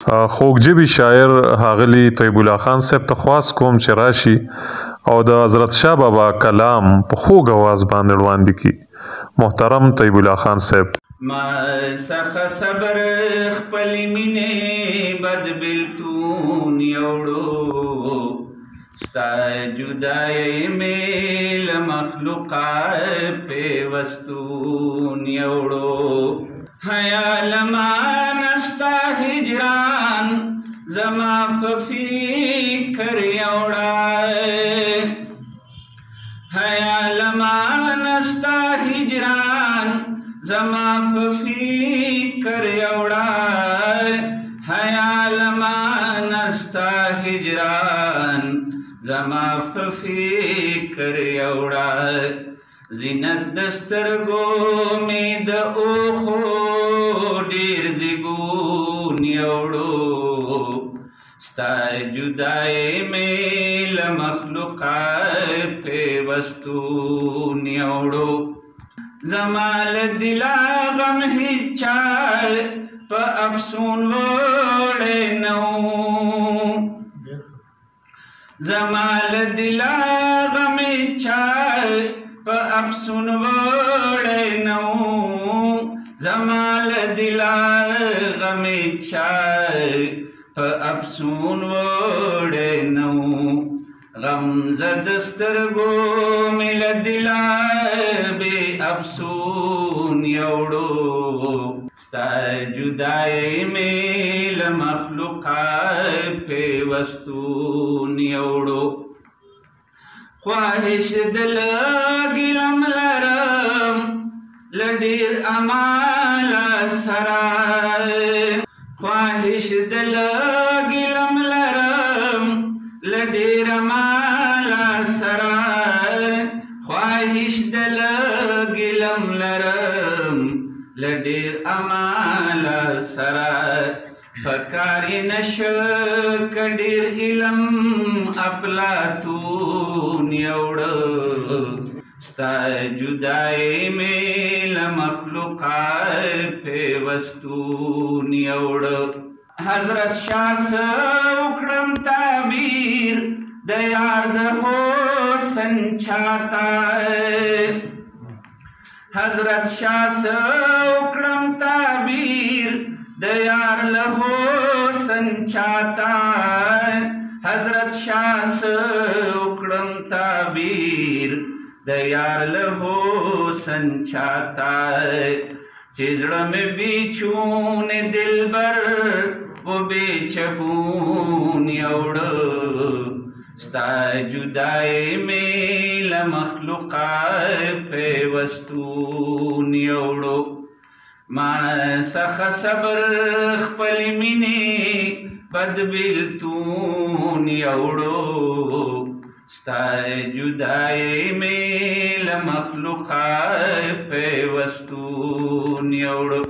خوږ ژبې شاعر ښاغلي طیب الله خان صاحب ته خواست کوم چې راشي او د حضرت شاه بابا کلام په خوږ اواز باندې وړاندې کړي. محترم طیب الله خان صاحب. ما څخه صبر خپلې مینې بد بېلتون یوړو، ستا جدایۍ مې له مخلوقه پیوستون یوړو. خیال ما ستا هجران زما په فکر یوړی، خیال ما ستا هجران زما په فکر یوړی، خیال ما ستا هجران زما په فکر یوړی. زینت د سترګو مې د اوښو ډېر زیږون یوړو، ستا جدایۍ مې له مخلوقه پیوستون یوړو. زما له دله غم هېچا په افسون وړی نه و، زما له دله غم هېچا په افسون وړی نه و، زما له دله غم هېچا په افسون وړی نه و. غمزه د سترګو مې له دله بې افسون یوړو، ستا جدایۍ مې له مخلوقه پیوستون یوړو. خواهش د لږ علم لرم له ډېر اماله سره، خواهش د لږ علم لرم له ډېر اماله سره، خواهش د لږ علم لرم له ډېر اماله سره. پکار یې نشه که ډېر علم افلاطون یوړه، ستا جدایۍ مې له مخلوقه پیوستون یوړه. حضرت شاه څه وکړم تعبیر د یار د حسن چاته، حضرت شاه څه وکړم تعبیر د یار له حسن چاته، حضرت شاه څه وکړم تعبیر د یار له حسن چاته. چې زړه مې بېچون دلبر و بېچهون یوړه، ستا جدایۍ مې له مخلوقه پیوستون یوړو. ما څخه صبر خپلې مینې بد بېلتون یوړو، ستا جدایۍ مې له مخلوقه پیوستون یوړو.